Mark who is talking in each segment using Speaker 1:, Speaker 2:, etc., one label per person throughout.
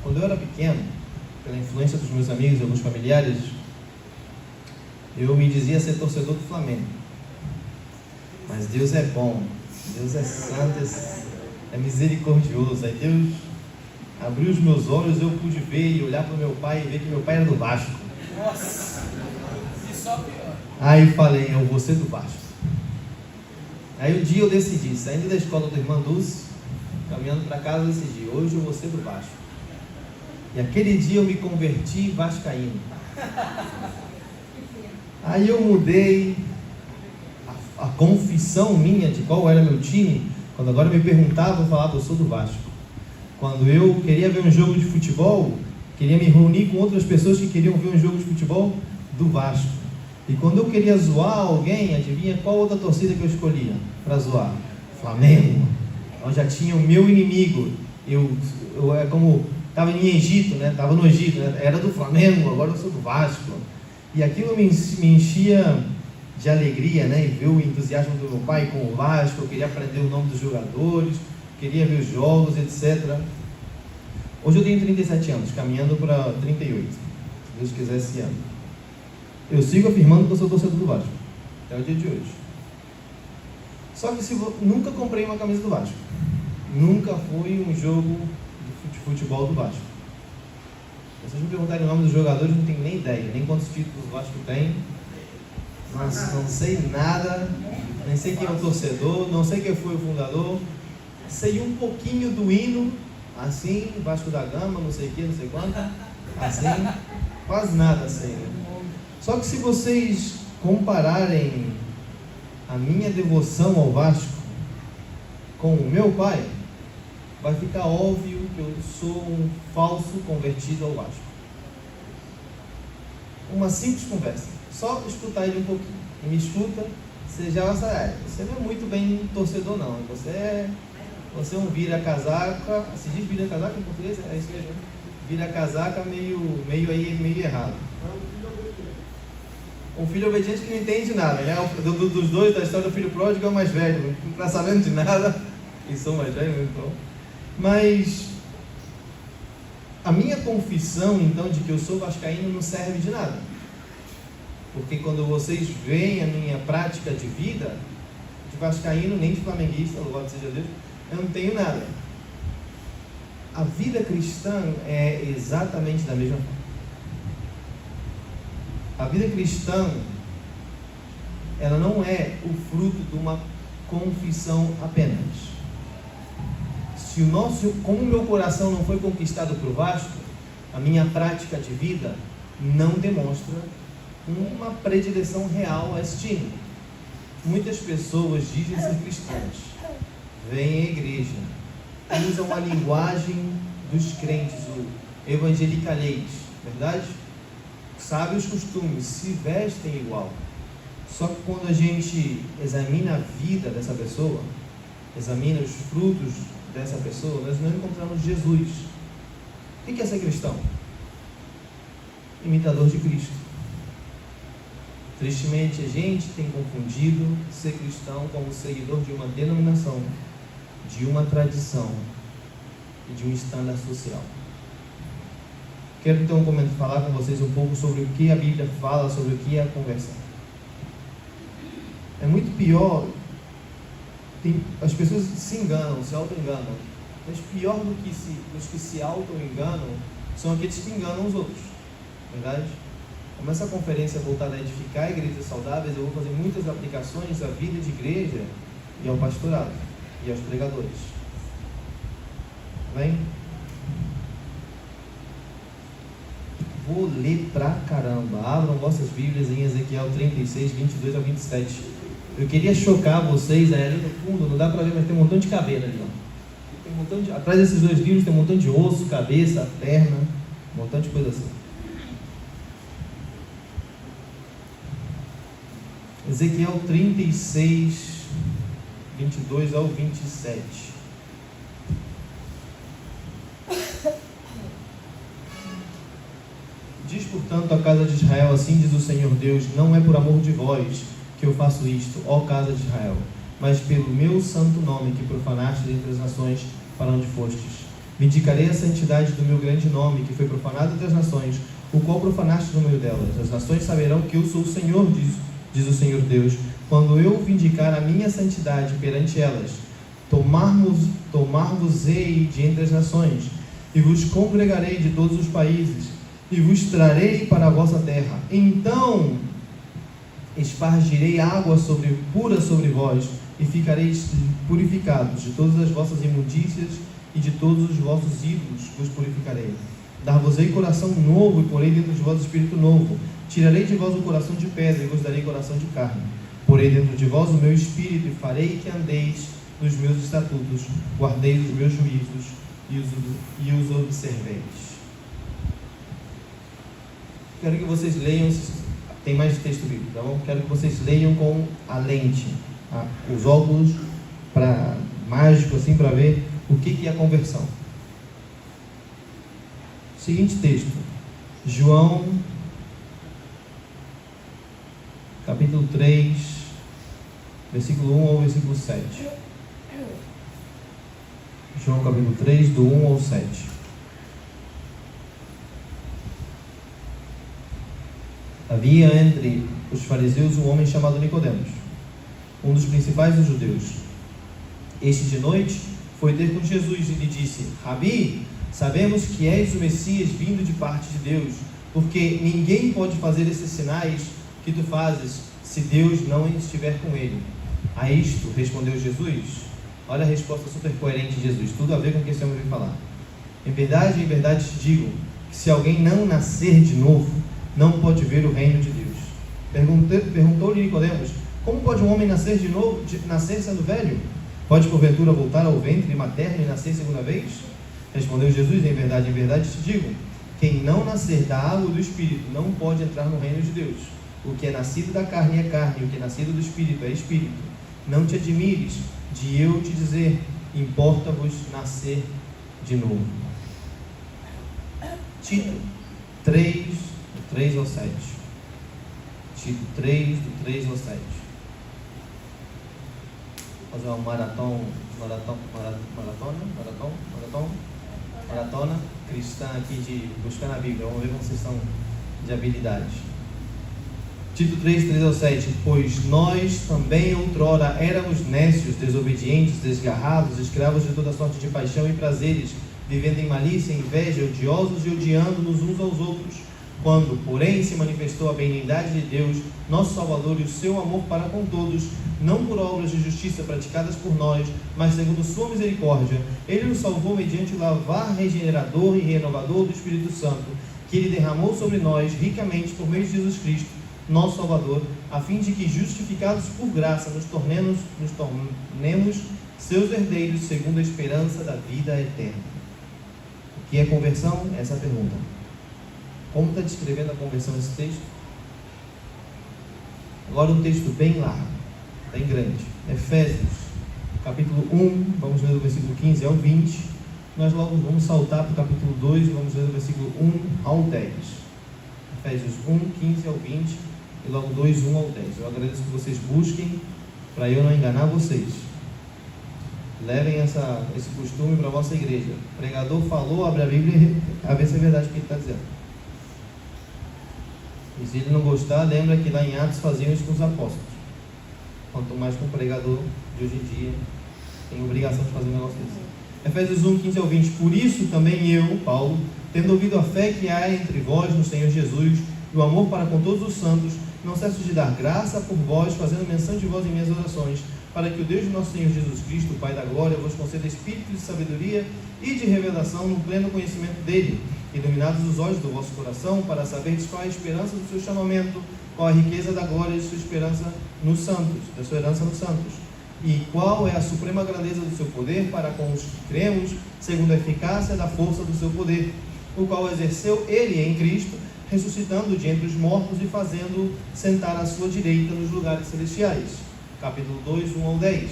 Speaker 1: Quando eu era pequeno, pela influência dos meus amigos e alguns familiares, eu me dizia ser torcedor do Flamengo. Mas Deus é bom, Deus é santo, é misericordioso. Aí Deus abriu os meus olhos, eu pude ver e olhar para o meu pai e ver que meu pai era do Vasco.
Speaker 2: Nossa, e só pior.
Speaker 1: Aí falei, eu vou ser do Vasco. Aí um dia eu decidi, saindo da escola do Irmã Dulce, caminhando para casa, eu decidi, hoje eu vou ser do Vasco. E aquele dia eu me converti vascaíno. Aí eu mudei a confissão minha de qual era meu time. Quando agora me perguntavam, eu falava, eu sou do Vasco. Quando eu queria ver um jogo de futebol, queria me reunir com outras pessoas que queriam ver um jogo de futebol, do Vasco. E quando eu queria zoar alguém, adivinha qual outra torcida que eu escolhia para zoar? Flamengo. Eu já tinha o meu inimigo. Eu é como estava em Egito, né? Estava no Egito, né? Era do Flamengo, agora eu sou do Vasco. E aquilo me enchia de alegria, né? E ver o entusiasmo do meu pai com o Vasco. Eu queria aprender o nome dos jogadores, queria ver os jogos, etc. Hoje eu tenho 37 anos, caminhando para 38, se Deus quiser, esse ano. Eu sigo afirmando que eu sou torcedor do Vasco, até o dia de hoje. Só que nunca comprei uma camisa do Vasco. Nunca fui um jogo de futebol do Vasco. Se vocês me perguntarem o nome dos jogadores, não tenho nem ideia, nem quantos títulos o Vasco tem. Não sei nada, nem sei quem é o torcedor, não sei quem foi o fundador. Sei um pouquinho do hino, assim, Vasco da Gama, não sei o que, não sei quanto, assim, quase nada sei. Só que se vocês compararem a minha devoção ao Vasco com o meu pai, vai ficar óbvio que eu sou um falso convertido ao Vasco. Uma simples conversa, só escutar ele um pouquinho. E me escuta, você já vai saber, você não é muito bem torcedor não, você é um vira-casaca, se diz vira-casaca em português? É isso mesmo? Vira-casaca meio errado. Um filho obediente que não entende nada, né? Dos dois, da história do filho pródigo é o mais velho, não está sabendo de nada, e sou mais velho, então. Mas a minha confissão, então, de que eu sou vascaíno não serve de nada. Porque quando vocês veem a minha prática de vida, de vascaíno, nem de flamenguista, louvado seja Deus, eu não tenho nada. A vida cristã é exatamente da mesma forma. A vida cristã, ela não é o fruto de uma confissão apenas. Como o meu coração não foi conquistado por Vasco, a minha prática de vida não demonstra uma predileção real a esse time. Muitas pessoas dizem ser cristãs, vêm à igreja, usam a linguagem dos crentes, o evangelicalês, verdade? Sabem os costumes, se vestem igual. Só que quando a gente examina a vida dessa pessoa, examina os frutos dessa pessoa, nós não encontramos Jesus. O que é ser cristão? Imitador de Cristo. Tristemente, a gente tem confundido ser cristão como seguidor de uma denominação, de uma tradição e de um estándar social. Quero então falar com vocês um pouco sobre o que a Bíblia fala, sobre o que é a conversão. É muito pior, as pessoas se enganam, se auto-enganam, mas pior do que os que se auto-enganam são aqueles que enganam os outros, verdade? Como essa conferência voltada a edificar igrejas saudáveis, eu vou fazer muitas aplicações à vida de igreja e ao pastorado e aos pregadores. Amém? Vou ler pra caramba. Abram vossas Bíblias em Ezequiel 36, 22 a 27. Eu queria chocar vocês ali no fundo, não dá pra ver, mas tem um montão de cabelo ali, ó. Tem um montão atrás desses dois livros tem um montão de osso, cabeça, perna, um montão de coisa assim. Ezequiel 36, 22 ao 27. Diz, portanto, a casa de Israel, assim diz o Senhor Deus, não é por amor de vós que eu faço isto, ó casa de Israel, mas pelo meu santo nome que profanastes entre as nações para onde fostes. Vindicarei a santidade do meu grande nome, que foi profanado entre as nações, o qual profanaste no meio delas. As nações saberão que eu sou o Senhor, diz o Senhor Deus, quando eu vindicar a minha santidade perante elas. Tomar-vos-ei de entre as nações, e vos congregarei de todos os países, e vos trarei para a vossa terra. Então espargirei água pura sobre vós, e ficareis purificados de todas as vossas imundícias, e de todos os vossos ídolos vos purificarei. Dar-vos-ei coração novo, e porei dentro de vós espírito novo. Tirarei de vós o coração de pedra, e vos darei coração de carne. Porei dentro de vós o meu espírito, e farei que andeis nos meus estatutos, guardeis os meus juízos, e os observeis. Quero que vocês leiam, tem mais texto bíblico, tá bom? Quero que vocês leiam com a lente, os óculos mágicos, assim, para ver o que é a conversão. Seguinte texto, João, capítulo 3, versículo 1 ao versículo 7. João capítulo 3, do 1 ao 7. Havia entre os fariseus um homem chamado Nicodemos, um dos principais dos judeus. Este de noite foi ter com Jesus e lhe disse: Rabi, sabemos que és o Messias vindo de parte de Deus, porque ninguém pode fazer esses sinais que tu fazes se Deus não estiver com ele. A isto respondeu Jesus. Olha a resposta super coerente de Jesus, tudo a ver com o que esse homem veio falar. Em verdade te digo, que se alguém não nascer de novo, não pode ver o reino de Deus. Perguntou-lhe Nicodemos: como pode um homem nascer de novo, nascer sendo velho? Pode porventura voltar ao ventre materno e nascer segunda vez? Respondeu Jesus: em verdade te digo, quem não nascer da água e do Espírito não pode entrar no reino de Deus. O que é nascido da carne é carne, o que é nascido do Espírito é Espírito. Não te admires de eu te dizer, importa-vos nascer de novo. Tito 3, do 3 ao 7. Tito 3, do 3 ao 7. Vou fazer uma maratona cristã aqui de buscar na Bíblia. Vamos ver como vocês estão de habilidade. Tito 3, 3 ao 7. Pois nós também outrora éramos nécios, desobedientes, desgarrados, escravos de toda sorte de paixão e prazeres, vivendo em malícia, inveja, odiosos e odiando-nos uns aos outros. Quando, porém, se manifestou a benignidade de Deus, nosso Salvador, e o seu amor para com todos, não por obras de justiça praticadas por nós, mas segundo sua misericórdia, Ele nos salvou mediante o lavar regenerador e renovador do Espírito Santo, que Ele derramou sobre nós ricamente por meio de Jesus Cristo, nosso Salvador, a fim de que, justificados por graça, nos tornemos seus herdeiros segundo a esperança da vida eterna. O que é conversão? Essa é a pergunta. Como está descrevendo a conversão esse texto? Agora um texto bem largo, bem grande. Efésios, capítulo 1, vamos ler do versículo 15 ao 20. Nós logo vamos saltar para o capítulo 2 e vamos ler do versículo 1 ao 10. Efésios 1, 15 ao 20 e logo 2, 1 ao 10. Eu agradeço que vocês busquem, para eu não enganar vocês. Levem esse costume para a vossa igreja. O pregador falou, abre a Bíblia a ver se é verdade o que ele está dizendo. E se ele não gostar, lembra que lá em Atos faziam isso com os apóstolos. Quanto mais com o pregador de hoje em dia tem obrigação de fazer um negócio desse. Efésios 1, 15 ao 20. Por isso também eu, Paulo, tendo ouvido a fé que há entre vós no Senhor Jesus e o amor para com todos os santos, não cesso de dar graça por vós, fazendo menção de vós em minhas orações, para que o Deus de nosso Senhor Jesus Cristo, o Pai da glória, vos conceda espírito de sabedoria e de revelação no pleno conhecimento dele, iluminados os olhos do vosso coração, para saberdes qual é a esperança do seu chamamento, qual a riqueza da glória de sua esperança nos santos, da sua herança nos santos, e qual é a suprema grandeza do seu poder para com os que cremos, segundo a eficácia da força do seu poder, o qual exerceu ele em Cristo, ressuscitando de entre os mortos e fazendo sentar à sua direita nos lugares celestiais. Capítulo 2, 1 ao 10.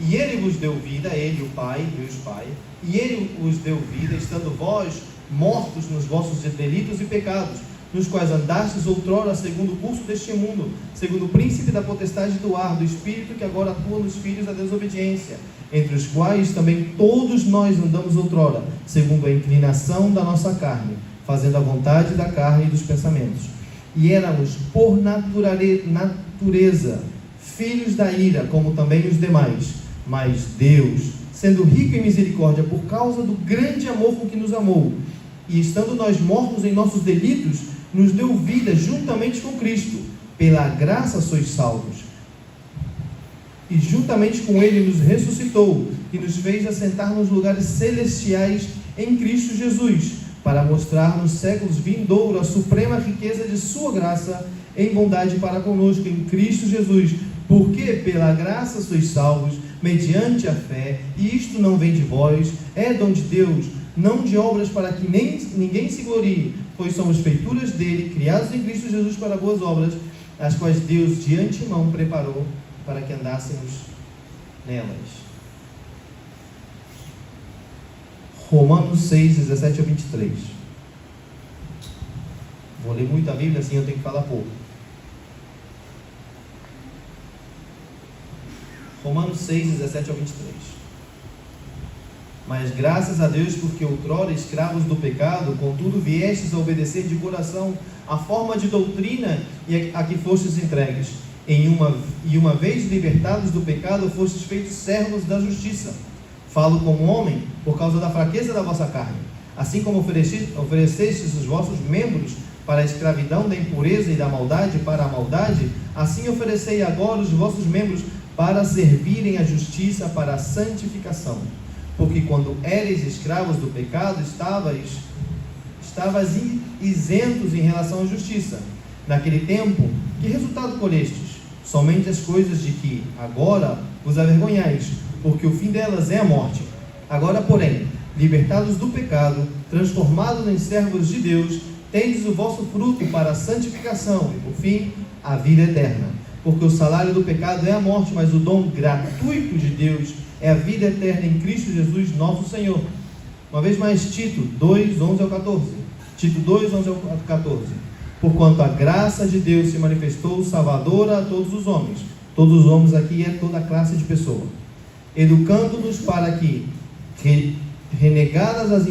Speaker 1: E ele vos deu vida, ele, o Pai, Deus Pai, e ele vos deu vida, estando vós mortos nos vossos delitos e pecados, nos quais andastes outrora segundo o curso deste mundo, segundo o príncipe da potestade do ar, do espírito que agora atua nos filhos da desobediência, entre os quais também todos nós andamos outrora, segundo a inclinação da nossa carne, fazendo a vontade da carne e dos pensamentos. E éramos, por natureza, filhos da ira, como também os demais. Mas Deus, sendo rico em misericórdia, por causa do grande amor com que nos amou, e estando nós mortos em nossos delitos, nos deu vida juntamente com Cristo. Pela graça sois salvos. E juntamente com Ele nos ressuscitou, e nos fez assentar nos lugares celestiais em Cristo Jesus, para mostrar nos séculos vindouros a suprema riqueza de sua graça em bondade para conosco em Cristo Jesus, porque pela graça sois salvos, mediante a fé, e isto não vem de vós, é dom de Deus, não de obras, para que ninguém se glorie, pois somos feituras dele, criados em Cristo Jesus para boas obras, as quais Deus de antemão preparou para que andássemos nelas. Romanos 6, 17 a 23. Vou ler muito a Bíblia, assim eu tenho que falar pouco. Romanos 6, 17 a 23. Mas graças a Deus, porque outrora escravos do pecado, contudo viestes a obedecer de coração a forma de doutrina a que fostes entregues. E uma vez libertados do pecado, fostes feitos servos da justiça. Falo como homem, por causa da fraqueza da vossa carne. Assim como oferecestes os vossos membros para a escravidão da impureza e da maldade para a maldade, assim oferecei agora os vossos membros para servirem à justiça, para a santificação. Porque quando éreis escravos do pecado, estavas isentos em relação à justiça. Naquele tempo, que resultado colhestes? Somente as coisas de que agora vos avergonhais, porque o fim delas é a morte. Agora, porém, libertados do pecado, transformados em servos de Deus, tendes o vosso fruto para a santificação e, por fim, a vida eterna. Porque o salário do pecado é a morte, mas o dom gratuito de Deus é a vida eterna em Cristo Jesus, nosso Senhor. Uma vez mais, Tito 2, 11 ao 14. Tito 2, 11 ao 14. Porquanto a graça de Deus se manifestou salvadora a todos os homens. Todos os homens aqui é toda a classe de pessoa. Educando-nos para que, renegadas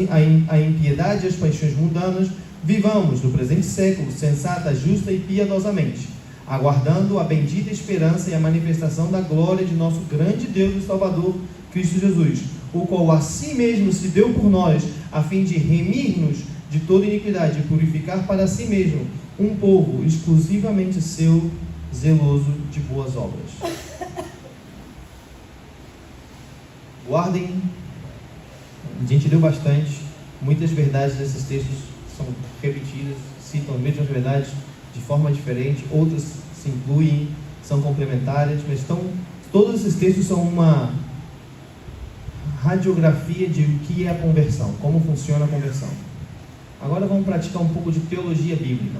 Speaker 1: a impiedade e as paixões mundanas, vivamos no presente século sensata, justa e piedosamente, aguardando a bendita esperança e a manifestação da glória de nosso grande Deus e Salvador, Cristo Jesus, o qual a si mesmo se deu por nós, a fim de remir-nos de toda iniquidade e purificar para si mesmo um povo exclusivamente seu, zeloso de boas obras. Guardem, a gente leu bastante, muitas verdades desses textos são repetidas, citam as mesmas verdades de forma diferente, outras se incluem, são complementares, mas todos esses textos são uma radiografia de o que é a conversão, como funciona a conversão. Agora vamos praticar um pouco de teologia bíblica.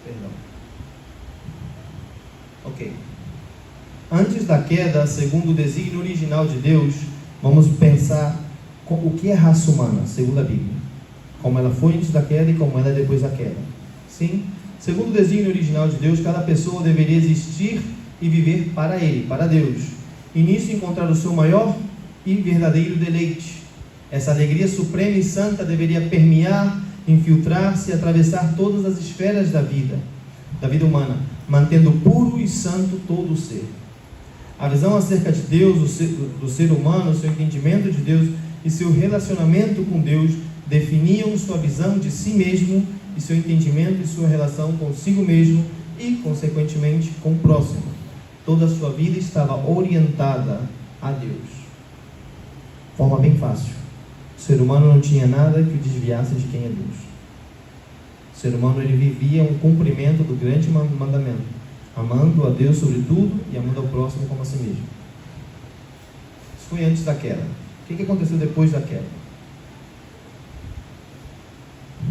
Speaker 1: Perdão. Ok. Antes da queda, segundo o desígnio original de Deus, vamos pensar o que é a raça humana, segundo a Bíblia. Como ela foi antes da queda e como ela é depois da queda. Sim, segundo o desígnio original de Deus, cada pessoa deveria existir e viver para Ele, para Deus. E nisso encontrar o seu maior e verdadeiro deleite. Essa alegria suprema e santa deveria permear, infiltrar-se e atravessar todas as esferas da vida humana, mantendo puro e santo todo o ser. A visão acerca de Deus, do ser humano, seu entendimento de Deus e seu relacionamento com Deus definiam sua visão de si mesmo e seu entendimento e sua relação consigo mesmo e, consequentemente, com o próximo. Toda a sua vida estava orientada a Deus. De forma bem fácil. O ser humano não tinha nada que o desviasse de quem é Deus. O ser humano ele vivia um cumprimento do grande mandamento, amando a Deus sobre tudo e amando ao próximo como a si mesmo. Isso foi antes da queda. O que aconteceu depois da queda?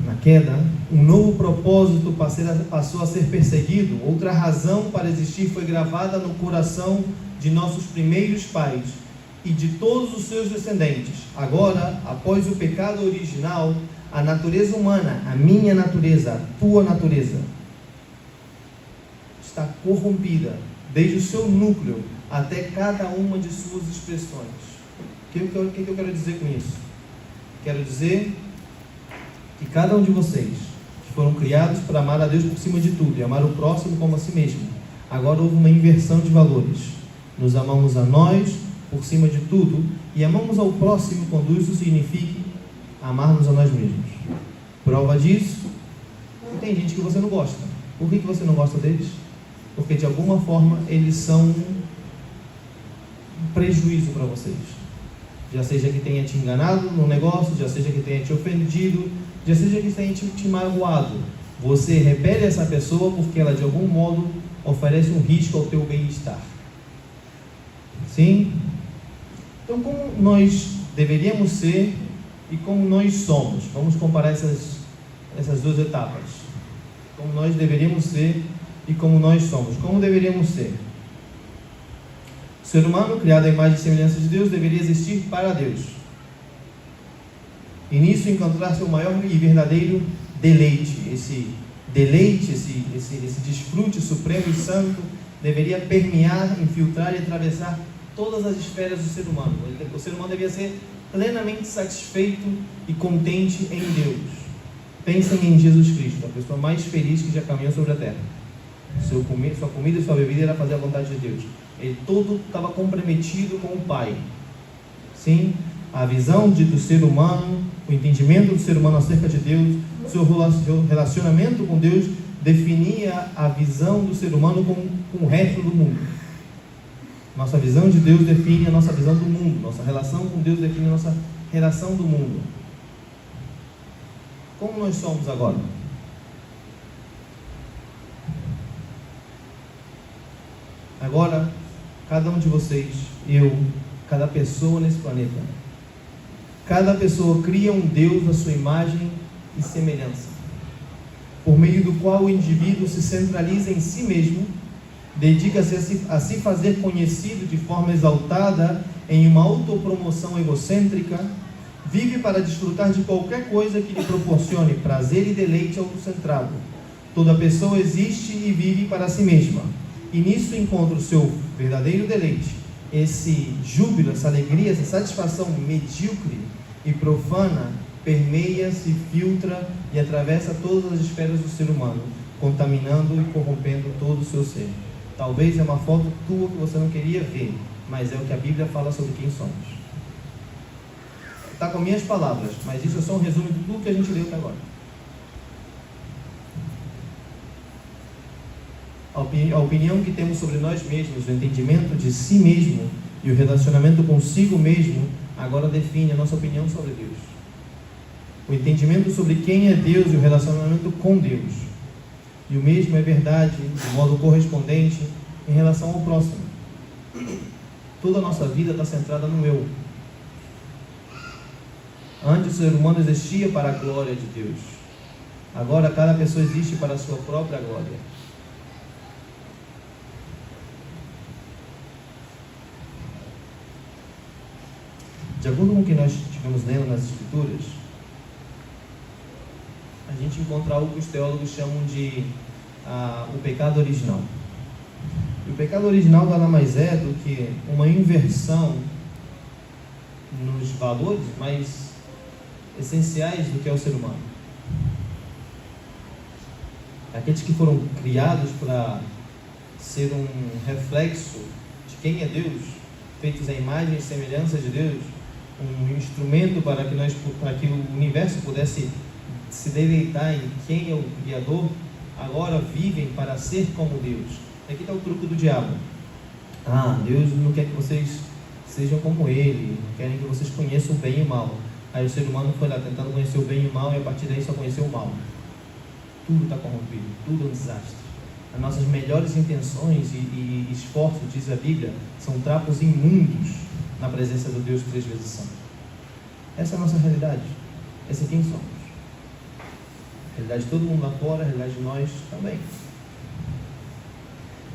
Speaker 1: Na queda, um novo propósito passou a ser perseguido. Outra razão para existir foi gravada no coração de nossos primeiros pais e de todos os seus descendentes. Agora, após o pecado original, a natureza humana, a minha natureza, a tua natureza, está corrompida desde o seu núcleo até cada uma de suas expressões. O que eu quero dizer com isso? Quero dizer que cada um de vocês, que foram criados para amar a Deus por cima de tudo e amar o próximo como a si mesmo, agora houve uma inversão de valores. Nos amamos a nós por cima de tudo e amamos ao próximo quando isso signifique amarmos a nós mesmos. Prova disso, tem gente que você não gosta. Por que você não gosta deles? Porque de alguma forma eles são um prejuízo para vocês. Já seja que tenha te enganado no negócio, já seja que tenha te ofendido, já seja que tenha te magoado. Você repele essa pessoa porque ela de algum modo oferece um risco ao teu bem-estar. Sim? Então, como nós deveríamos ser e como nós somos? Vamos comparar essas duas etapas. Como nós deveríamos ser e como nós somos. Como deveríamos ser? O ser humano, criado à imagem e semelhança de Deus, deveria existir para Deus. E nisso encontrar seu maior e verdadeiro deleite. Esse deleite, esse desfrute supremo e santo deveria permear, infiltrar e atravessar todas as esferas do ser humano. O ser humano devia ser plenamente satisfeito e contente em Deus. Pensem em Jesus Cristo, a pessoa mais feliz que já caminhou sobre a terra. Sua comida e sua bebida era fazer a vontade de Deus. Ele todo estava comprometido com o Pai. Sim, a visão do ser humano, o entendimento do ser humano acerca de Deus, seu relacionamento com Deus definia a visão do ser humano com o resto do mundo. Nossa visão de Deus define a nossa visão do mundo. Nossa relação com Deus define a nossa relação do mundo. Como nós somos agora? Agora, cada um de vocês, eu, cada pessoa nesse planeta, cada pessoa cria um Deus à sua imagem e semelhança, por meio do qual o indivíduo se centraliza em si mesmo, dedica-se a se fazer conhecido de forma exaltada em uma autopromoção egocêntrica, vive para desfrutar de qualquer coisa que lhe proporcione prazer e deleite autocentrado. Toda pessoa existe e vive para si mesma, e nisso encontra o seu verdadeiro deleite. Esse júbilo, essa alegria, essa satisfação medíocre e profana permeia, se filtra e atravessa todas as esferas do ser humano, contaminando e corrompendo todo o seu ser. Talvez é uma foto tua que você não queria ver, mas é o que a Bíblia fala sobre quem somos. Está com minhas palavras, mas isso é só um resumo de tudo que a gente leu até agora. A opinião que temos sobre nós mesmos, o entendimento de si mesmo e o relacionamento consigo mesmo, agora define a nossa opinião sobre Deus. O entendimento sobre quem é Deus e o relacionamento com Deus. E o mesmo é verdade, de modo correspondente, em relação ao próximo. Toda a nossa vida está centrada no eu. Antes o ser humano existia para a glória de Deus. Agora cada pessoa existe para a sua própria glória. De acordo com o que nós estivemos lendo nas Escrituras, a gente encontra algo que os teólogos chamam de o pecado original. E o pecado original nada mais é do que uma inversão nos valores mais essenciais do que é o ser humano. Aqueles que foram criados para ser um reflexo de quem é Deus, feitos à imagem e semelhança de Deus, um instrumento para que o universo pudesse se deleitar em quem é o Criador, agora vivem para ser como Deus. Aqui está o truque do diabo. Deus não quer que vocês sejam como Ele, querem que vocês conheçam o bem e o mal. Aí o ser humano foi lá tentando conhecer o bem e o mal, e a partir daí só conheceu o mal. Tudo está corrompido, tudo é um desastre. As nossas melhores intenções e esforços, diz a Bíblia, são trapos imundos na presença do Deus 3 vezes santo. Essa é a nossa realidade. Essa é quem somos. A realidade de todo mundo lá fora, a realidade de nós também.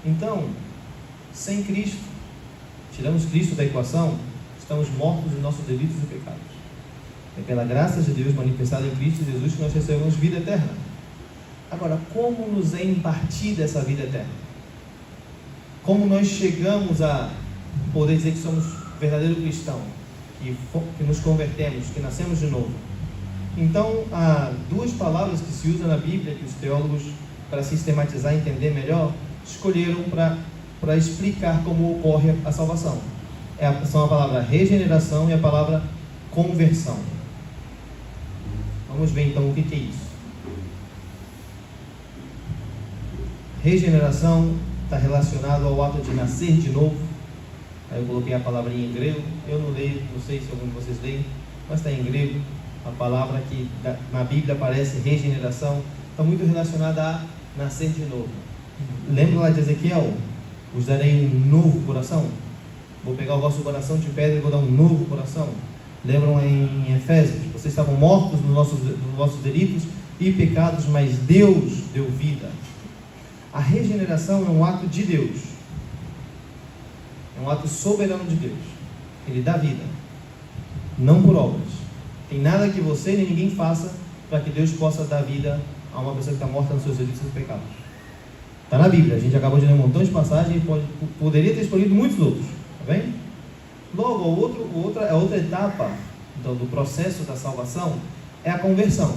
Speaker 1: Então, sem Cristo, tiramos Cristo da equação, estamos mortos em nossos delitos e pecados. É pela graça de Deus manifestada em Cristo Jesus que nós recebemos vida eterna. Agora, como nos é impartida essa vida eterna? Como nós chegamos a poder dizer que somos verdadeiro cristão, que nos convertemos, que nascemos de novo. Então, há duas palavras que se usam na Bíblia, que os teólogos, para sistematizar e entender melhor, escolheram para explicar como ocorre a salvação. São a palavra regeneração e a palavra conversão. Vamos ver então o que é isso. Regeneração está relacionado ao ato de nascer de novo. Aí eu coloquei a palavrinha em grego. Eu não leio, não sei se algum de vocês leem, mas está em grego. A palavra que na Bíblia aparece regeneração está muito relacionada a nascer de novo. Lembra lá de Ezequiel? Vos darei um novo coração. Vou pegar o vosso coração de pedra e vou dar um novo coração. Lembram em Efésios? Vocês estavam mortos nos vossos delitos e pecados, mas Deus deu vida. A regeneração é um ato de Deus. É um ato soberano de Deus. Ele dá vida. Não por obras. Tem nada que você nem ninguém faça para que Deus possa dar vida a uma pessoa que está morta nos seus delitos e pecados. Está na Bíblia. A gente acabou de ler um montão de passagens e poderia ter escolhido muitos outros. Está bem? Logo, a outra etapa do processo da salvação é a conversão.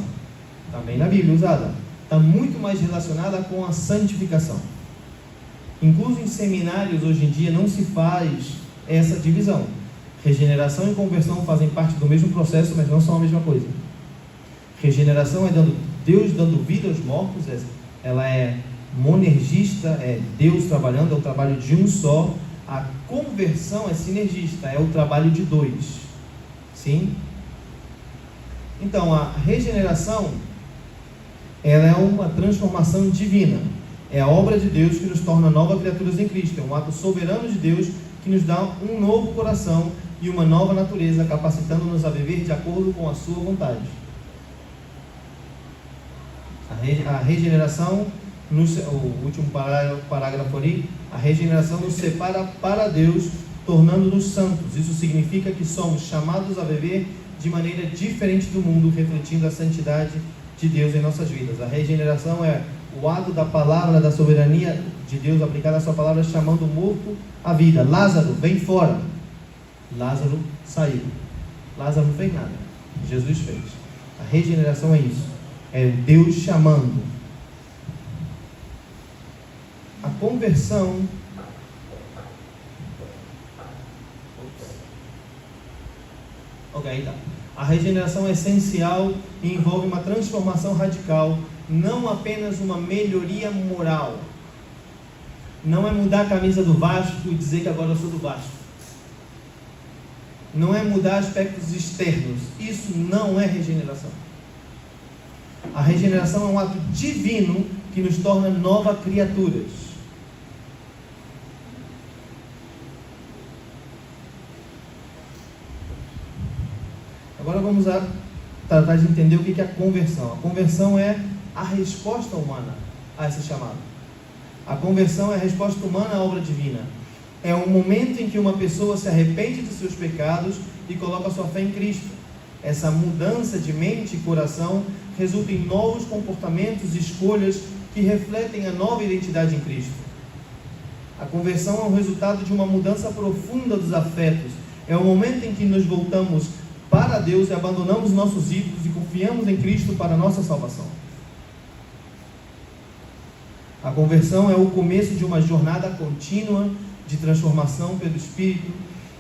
Speaker 1: Também na Bíblia usada. Está muito mais relacionada com a santificação. Incluso em seminários hoje em dia não se faz essa divisão. Regeneração e conversão fazem parte do mesmo processo, mas não são a mesma coisa. Regeneração é Deus dando vida aos mortos, ela é monergista, é Deus trabalhando, é o trabalho de um só. A conversão é sinergista, é o trabalho de dois. Sim? Então, a regeneração, ela é uma transformação divina. É a obra de Deus que nos torna novas criaturas em Cristo. É um ato soberano de Deus que nos dá um novo coração e uma nova natureza, capacitando-nos a viver de acordo com a sua vontade. A regeneração, o último parágrafo ali, a regeneração nos separa para Deus, tornando-nos santos. Isso significa que somos chamados a viver de maneira diferente do mundo, refletindo a santidade de Deus em nossas vidas. A regeneração é o ato da palavra, da soberania de Deus aplicada à sua palavra, chamando o morto à vida. Lázaro, vem fora. Lázaro saiu. Lázaro não fez nada. Jesus fez. A regeneração é isso. É Deus chamando. A conversão tá. A regeneração é essencial e envolve uma transformação radical, não apenas uma melhoria moral. Não é mudar a camisa do Vasco e dizer que agora eu sou do Vasco. Não é mudar aspectos externos. Isso não é regeneração. A regeneração é um ato divino que nos torna novas criaturas. Agora vamos tratar de entender o que é a conversão. A conversão é a resposta humana a esse chamado. A conversão é a resposta humana à obra divina. É o momento em que uma pessoa se arrepende de seus pecados e coloca sua fé em Cristo. Essa mudança de mente e coração resulta em novos comportamentos e escolhas que refletem a nova identidade em Cristo. A conversão é o resultado de uma mudança profunda dos afetos. É o momento em que nos voltamos para Deus e abandonamos nossos ídolos e confiamos em Cristo para a nossa salvação. A conversão é o começo de uma jornada contínua de transformação pelo Espírito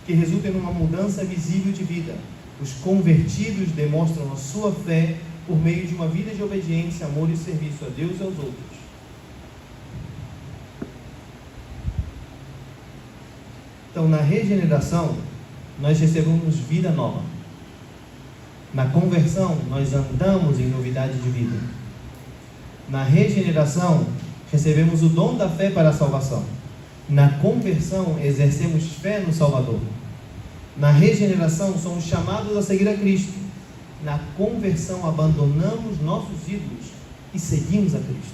Speaker 1: que resulta em uma mudança visível de vida. Os convertidos demonstram a sua fé por meio de uma vida de obediência, amor e serviço a Deus e aos outros. Então, na regeneração, nós recebemos vida nova. Na conversão, nós andamos em novidade de vida. Na regeneração, recebemos o dom da fé para a salvação. Na conversão, exercemos fé no Salvador. Na regeneração, somos chamados a seguir a Cristo. Na conversão, abandonamos nossos ídolos e seguimos a Cristo.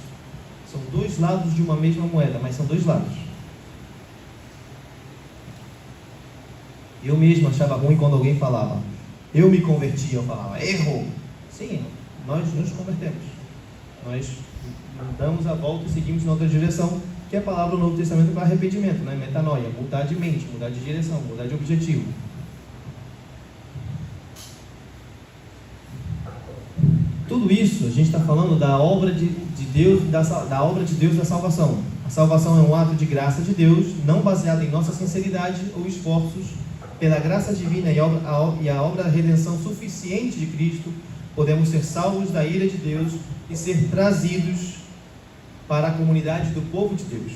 Speaker 1: São dois lados de uma mesma moeda, mas são dois lados. Eu mesmo achava ruim quando alguém falava, eu me converti, eu falava, errou. Sim, nós nos convertemos. Nós damos a volta e seguimos em outra direção, que a palavra do Novo Testamento para arrependimento, né? Metanoia, mudar de mente, mudar de direção, mudar de objetivo. Tudo isso, a gente está falando da obra de Deus, da obra de Deus da salvação. A salvação é um ato de graça de Deus, não baseado em nossa sinceridade ou esforços. Pela graça divina e a obra da redenção suficiente de Cristo, podemos ser salvos da ira de Deus e ser trazidos para a comunidade do povo de Deus.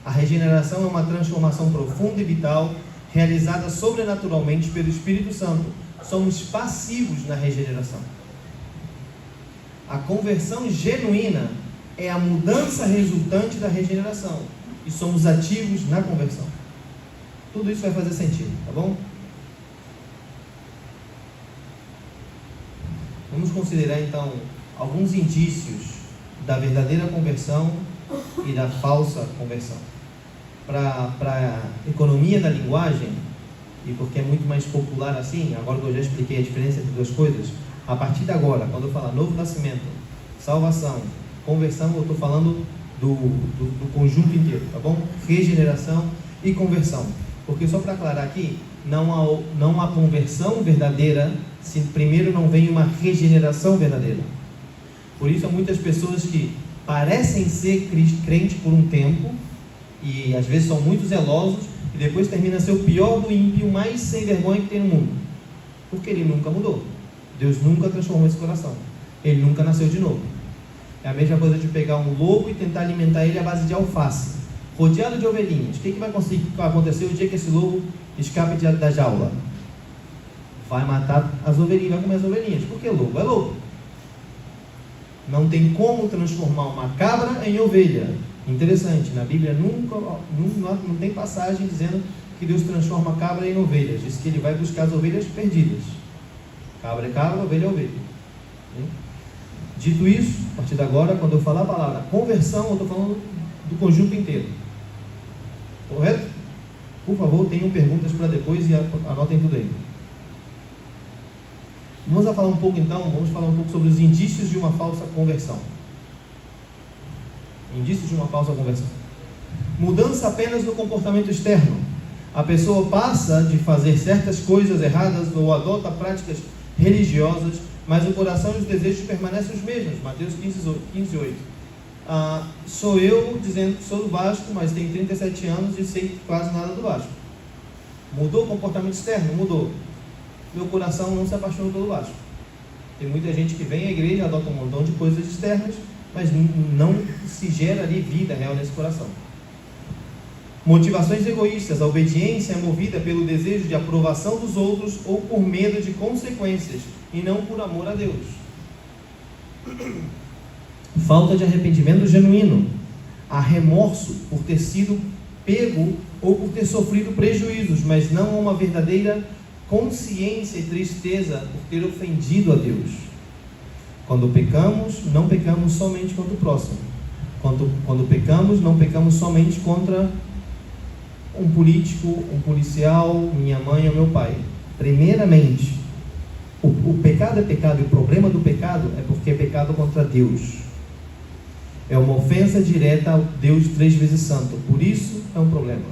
Speaker 1: A regeneração é uma transformação profunda e vital, realizada sobrenaturalmente pelo Espírito Santo. Somos passivos na regeneração. A conversão genuína é a mudança resultante da regeneração, e somos ativos na conversão. Tudo isso vai fazer sentido, tá bom? Vamos considerar então alguns indícios da verdadeira conversão e da falsa conversão. Para a economia da linguagem, e porque é muito mais popular assim, agora que eu já expliquei a diferença entre duas coisas, a partir de agora, quando eu falar novo nascimento, salvação, conversão, eu estou falando do conjunto inteiro, tá bom? Regeneração e conversão. Porque só para aclarar aqui, não há conversão verdadeira se primeiro não vem uma regeneração verdadeira. Por isso há muitas pessoas que parecem ser crente por um tempo, e às vezes são muito zelosos, e depois termina a ser o pior do ímpio, mais sem vergonha que tem no mundo. Porque ele nunca mudou. Deus nunca transformou esse coração. Ele nunca nasceu de novo. É a mesma coisa de pegar um lobo e tentar alimentar ele à base de alface, rodeado de ovelhinhas. O que vai acontecer o dia que esse lobo escape da jaula? Vai matar as ovelhinhas, vai comer as ovelhinhas. Porque lobo é lobo. Não tem como transformar uma cabra em ovelha. Interessante, na Bíblia não tem passagem dizendo que Deus transforma a cabra em ovelha. Diz que ele vai buscar as ovelhas perdidas. Cabra é cabra, ovelha é ovelha. Dito isso, a partir de agora, quando eu falar a palavra conversão, eu estou falando do conjunto inteiro. Correto? Por favor, tenham perguntas para depois e anotem tudo aí. Vamos falar um pouco sobre os indícios de uma falsa conversão. Indícios de uma falsa conversão. Mudança apenas no comportamento externo. A pessoa passa de fazer certas coisas erradas ou adota práticas religiosas, mas o coração e os desejos permanecem os mesmos. Mateus 15:8. Sou eu dizendo que sou do Vasco, mas tenho 37 anos e sei quase nada do Vasco. Mudou o comportamento externo? Mudou. Meu coração não se apaixonou pelo Vasco. Tem muita gente que vem à igreja, adota um montão de coisas externas, mas não se gera ali vida real nesse coração. Motivações egoístas. A obediência é movida pelo desejo de aprovação dos outros ou por medo de consequências, e não por amor a Deus. Falta de arrependimento genuíno. Há remorso por ter sido pego ou por ter sofrido prejuízos, mas não há uma verdadeira consciência e tristeza por ter ofendido a Deus. Quando pecamos, não pecamos somente contra o próximo. Quando pecamos, não pecamos somente contra um político, um policial, minha mãe ou meu pai. Primeiramente, o pecado é pecado, e o problema do pecado é porque é pecado contra Deus. É uma ofensa direta ao Deus 3 vezes santo. Por isso é um problema.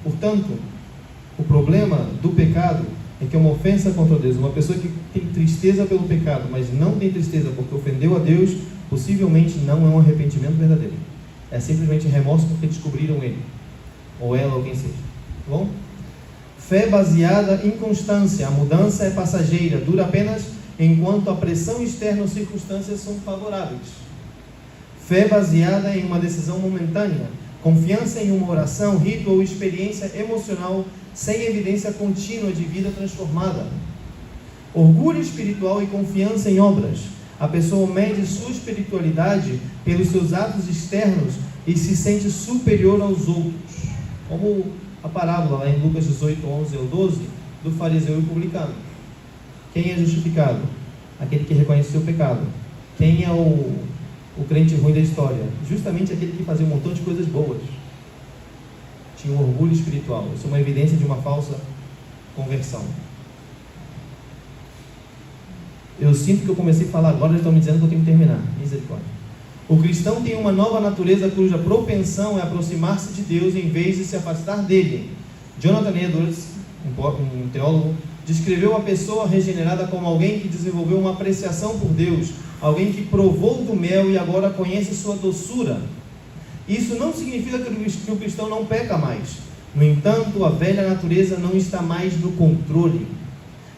Speaker 1: Portanto, o problema do pecado é que é uma ofensa contra Deus. Uma pessoa que tem tristeza pelo pecado, mas não tem tristeza porque ofendeu a Deus, possivelmente não é um arrependimento verdadeiro. É simplesmente remorso porque descobriram ele, ou ela, ou quem seja. Tá bom? Fé baseada em constância. A mudança é passageira, dura apenas enquanto a pressão externa ou circunstâncias são favoráveis. Fé baseada em uma decisão momentânea. Confiança em uma oração, rito ou experiência emocional sem evidência contínua de vida transformada. Orgulho espiritual e confiança em obras. A pessoa mede sua espiritualidade pelos seus atos externos e se sente superior aos outros. Como a parábola lá em Lucas 18, 11 ou 12, do fariseu e publicano. Quem é justificado? Aquele que reconheceu o pecado. Quem é o crente ruim da história? Justamente aquele que fazia um montão de coisas boas. Tinha um orgulho espiritual. Isso é uma evidência de uma falsa conversão. Eu sinto que eu comecei a falar agora, eles estão me dizendo que eu tenho que terminar. Misericórdia. O cristão tem uma nova natureza cuja propensão é aproximar-se de Deus em vez de se afastar dele. Jonathan Edwards, um teólogo, descreveu a pessoa regenerada como alguém que desenvolveu uma apreciação por Deus, alguém que provou do mel e agora conhece sua doçura. Isso não significa que o cristão não peca mais. No entanto, a velha natureza não está mais no controle.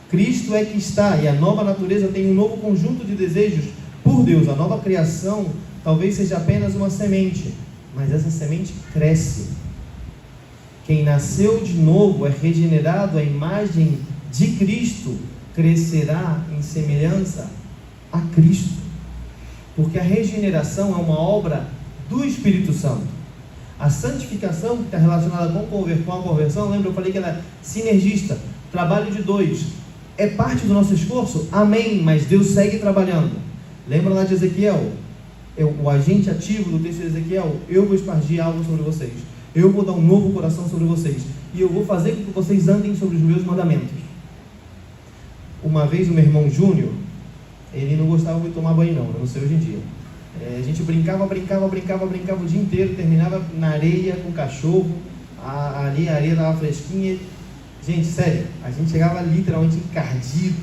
Speaker 1: Cristo é que está, e a nova natureza tem um novo conjunto de desejos por Deus. A nova criação talvez seja apenas uma semente, mas essa semente cresce. Quem nasceu de novo é regenerado à imagem de Cristo, crescerá em semelhança a Cristo, porque a regeneração é uma obra do Espírito Santo. A santificação, que está relacionada com a conversão, lembra, eu falei que ela é sinergista, trabalho de dois, é parte do nosso esforço? Amém, mas Deus segue trabalhando. Lembra lá de Ezequiel? O agente ativo do texto de Ezequiel: eu vou espargir algo sobre vocês, eu vou dar um novo coração sobre vocês, e eu vou fazer com que vocês andem sobre os meus mandamentos. Uma vez o meu irmão Júnior, ele não gostava de tomar banho não sei hoje em dia. A gente brincava o dia inteiro, terminava na areia com o cachorro, ali a areia estava fresquinha. Gente, sério, a gente chegava literalmente encardido.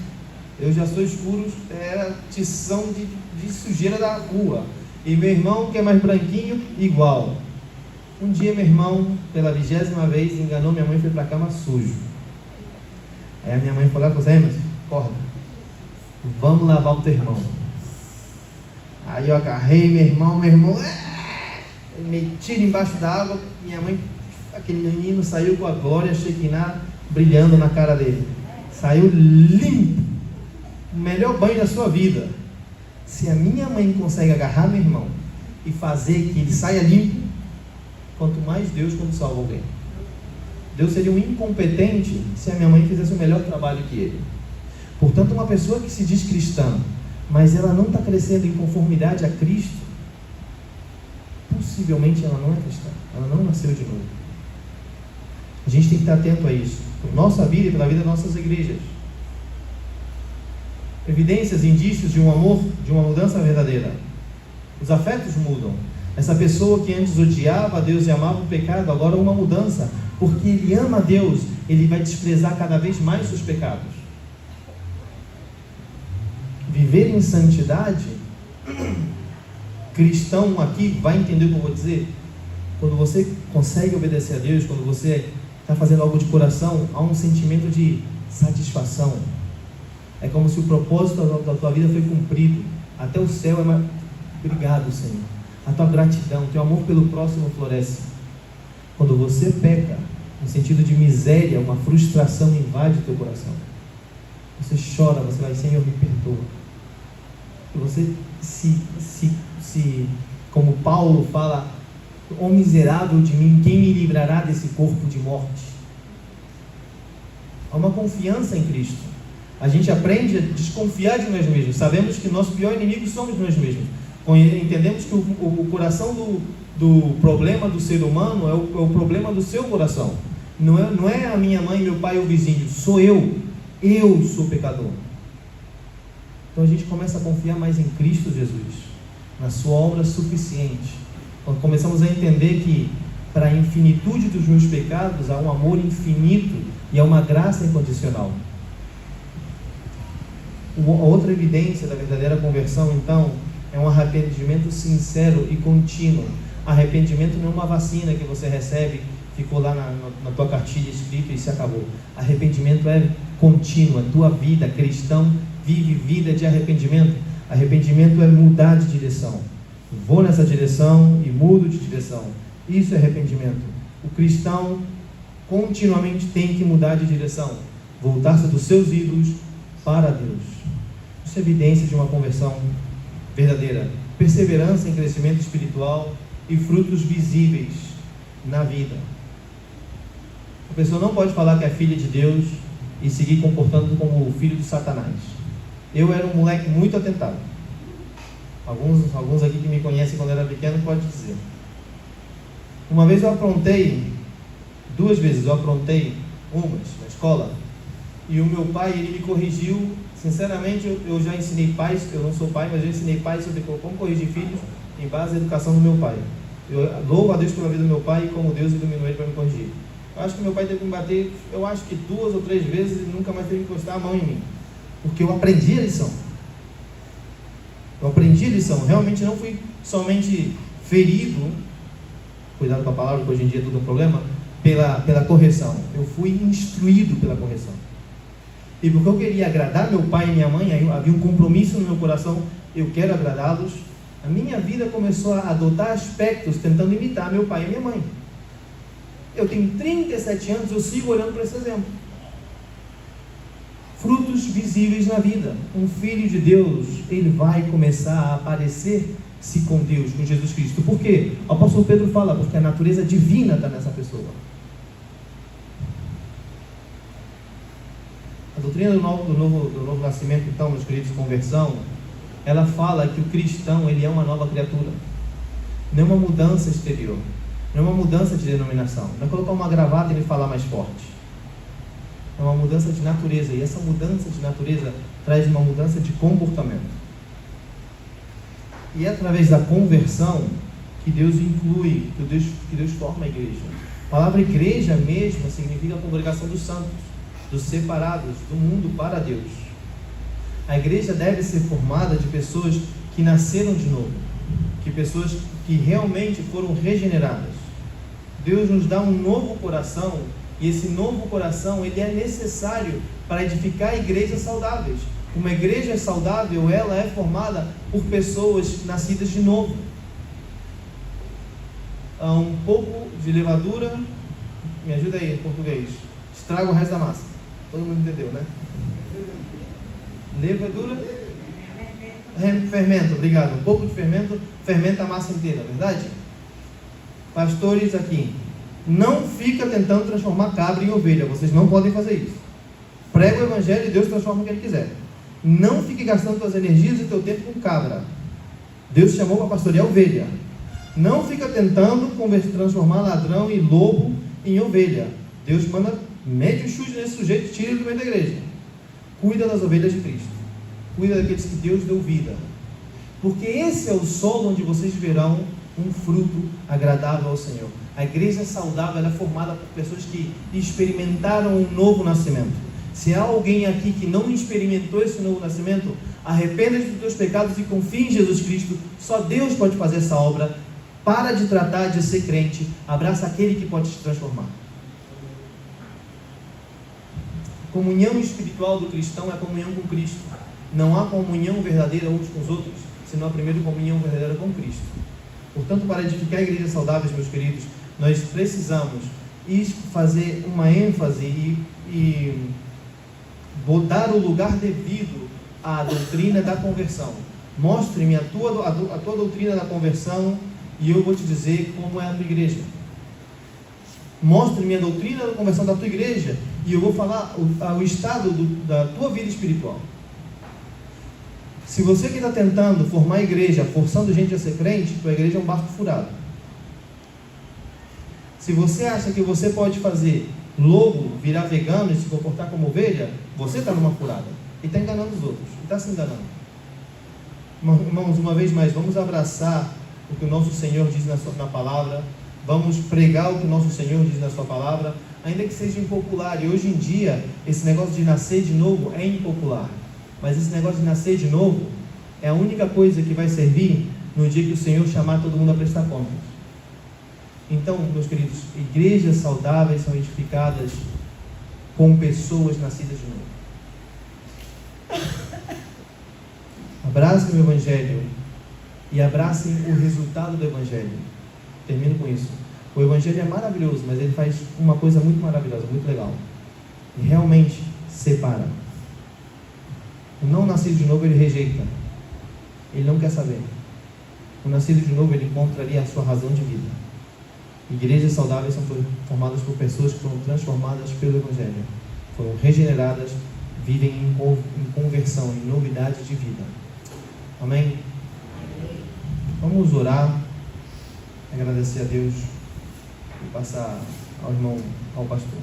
Speaker 1: Eu já sou escuro, era tição de sujeira da rua. E meu irmão, que é mais branquinho, igual. Um dia meu irmão, pela 20ª vez, enganou minha mãe e foi para a cama sujo. Aí a minha mãe falou: Emerson, acorda, vamos lavar o teu irmão. Aí eu agarrei meu irmão, meti ele embaixo da água. Minha mãe, aquele menino saiu com a glória Shekinah brilhando na cara dele, saiu limpo, o melhor banho da sua vida. Se a minha mãe consegue agarrar meu irmão e fazer que ele saia limpo, quanto mais Deus quando salva alguém. Deus seria um incompetente se a minha mãe fizesse o melhor trabalho que ele. Portanto, uma pessoa que se diz cristã, mas ela não está crescendo em conformidade a Cristo, possivelmente ela não é cristã, ela não nasceu de novo. A gente tem que estar atento a isso, por nossa vida e pela vida das nossas igrejas. Evidências, indícios de um amor, de uma mudança verdadeira. Os afetos mudam. Essa pessoa que antes odiava a Deus e amava o pecado, agora uma mudança, porque ele ama a Deus, ele vai desprezar cada vez mais seus pecados. Viver em santidade, cristão aqui vai entender o que eu vou dizer. Quando você consegue obedecer a Deus, quando você está fazendo algo de coração, há um sentimento de satisfação. É como se o propósito da tua vida foi cumprido. Até o céu é mais... Obrigado, Senhor. A tua gratidão, teu amor pelo próximo floresce. Quando você peca, no sentido de miséria, uma frustração invade o teu coração. Você chora, você vai: Senhor, me perdoa. E você como Paulo fala: ó miserável de mim, quem me livrará desse corpo de morte? Há uma confiança em Cristo. A gente aprende a desconfiar de nós mesmos. Sabemos que nosso pior inimigo somos nós mesmos. Entendemos que o coração do problema do ser humano é o problema do seu coração. Não é a minha mãe, meu pai ou o vizinho. Sou eu. Eu sou pecador. Então a gente começa a confiar mais em Cristo Jesus, na sua obra suficiente. Quando começamos a entender que para a infinitude dos meus pecados há um amor infinito e há uma graça incondicional. Outra evidência da verdadeira conversão, então, é um arrependimento sincero e contínuo. Arrependimento não é uma vacina que você recebe, ficou lá na tua cartilha escrito e se acabou. Arrependimento é contínuo, a tua vida. Cristão vive vida de arrependimento. Arrependimento é mudar de direção. Vou nessa direção e mudo de direção. Isso é arrependimento. O cristão continuamente tem que mudar de direção, voltar-se dos seus ídolos para Deus. Isso é evidência de uma conversão verdadeira. Perseverança em crescimento espiritual e frutos visíveis na vida. A pessoa não pode falar que é filha de Deus e seguir comportando como o filho de Satanás. Eu era um moleque muito atentado. Alguns aqui que me conhecem quando eu era pequeno podem dizer. Uma vez eu aprontei, 2 vezes eu aprontei umas na escola, e o meu pai, ele me corrigiu. Sinceramente, eu já ensinei pais, eu não sou pai, mas eu ensinei pais sobre como corrigir filhos em base à educação do meu pai. Eu louvo a Deus pela vida do meu pai e como Deus iluminou ele para me corrigir. Eu acho que meu pai teve que me bater, eu acho que 2 ou 3 vezes e nunca mais teve que encostar a mão em mim. Porque eu aprendi a lição. Eu aprendi a lição. Realmente não fui somente ferido, cuidado com a palavra, que hoje em dia é tudo um problema, pela correção. Eu fui instruído pela correção. E porque eu queria agradar meu pai e minha mãe, aí havia um compromisso no meu coração, eu quero agradá-los, a minha vida começou a adotar aspectos tentando imitar meu pai e minha mãe. Eu tenho 37 anos, eu sigo olhando para esse exemplo. Frutos visíveis na vida. Um filho de Deus, ele vai começar a aparecer-se com Deus, com Jesus Cristo. Por quê? O apóstolo Pedro fala, porque a natureza divina está nessa pessoa. A doutrina do novo nascimento, então, meus queridos, conversão, ela fala que o cristão, ele é uma nova criatura. Não é uma mudança exterior. Não é uma mudança de denominação. Não é colocar uma gravata e ele falar mais forte. É uma mudança de natureza. E essa mudança de natureza traz uma mudança de comportamento. E é através da conversão que Deus inclui, que Deus forma a igreja. A palavra igreja mesmo significa a congregação dos santos, dos separados do mundo para Deus. A igreja deve ser formada de pessoas que nasceram de novo, que pessoas que realmente foram regeneradas. Deus nos dá um novo coração, e esse novo coração ele é necessário para edificar igrejas saudáveis. Uma igreja saudável, ela é formada por pessoas nascidas de novo. Um pouco de levadura, me ajuda aí em português, estraga o resto da massa. Todo mundo entendeu, né? Levadura, fermento, obrigado. Um pouco de fermento fermenta a massa inteira, verdade? Pastores aqui, não fica tentando transformar cabra em ovelha, vocês não podem fazer isso. Prega o evangelho e Deus transforma o que Ele quiser. Não fique gastando suas energias e seu tempo com cabra. Deus chamou para pastorear ovelha. Não fica tentando transformar ladrão e lobo em ovelha. Deus manda, mete o chute nesse sujeito e tira ele do meio da igreja. Cuida das ovelhas de Cristo. Cuida daqueles que Deus deu vida. Porque esse é o solo onde vocês verão um fruto agradável ao Senhor. A igreja saudável ela é formada por pessoas que experimentaram um novo nascimento. Se há alguém aqui que não experimentou esse novo nascimento, arrependa-te dos teus pecados e confie em Jesus Cristo. Só Deus pode fazer essa obra. Para de tratar de ser crente. Abraça aquele que pode te transformar. A comunhão espiritual do cristão é a comunhão com Cristo. Não há comunhão verdadeira uns com os outros, senão a primeira comunhão verdadeira com Cristo. Portanto, para edificar igrejas saudáveis, meus queridos, nós precisamos fazer uma ênfase e dar o lugar devido à doutrina da conversão. Mostre-me a tua doutrina da conversão e eu vou te dizer como é a tua igreja. Mostre-me a doutrina da conversão da tua igreja e eu vou falar o estado da tua vida espiritual. Se você que está tentando formar a igreja, forçando gente a ser crente, tua igreja é um barco furado. Se você acha que você pode fazer lobo virar vegano e se comportar como ovelha, você está numa furada. E está enganando os outros. E está se enganando. Irmãos, uma vez mais, vamos abraçar o que o nosso Senhor diz na palavra. Vamos pregar o que o nosso Senhor diz na sua palavra, ainda que seja impopular. E hoje em dia, esse negócio de nascer de novo é impopular. Mas esse negócio de nascer de novo é a única coisa que vai servir no dia que o Senhor chamar todo mundo a prestar contas. Então, meus queridos, igrejas saudáveis são edificadas com pessoas nascidas de novo. Abracem o Evangelho e abracem o resultado do Evangelho. Termino com isso. O Evangelho é maravilhoso, mas ele faz uma coisa muito maravilhosa, muito legal. E realmente separa. O não nascido de novo ele rejeita. Ele não quer saber. O nascido de novo ele encontraria a sua razão de vida. Igrejas saudáveis são formadas por pessoas que foram transformadas pelo Evangelho. Foram regeneradas, vivem em conversão, em novidade de vida. Amém? Vamos orar, agradecer a Deus e passar ao irmão, ao pastor.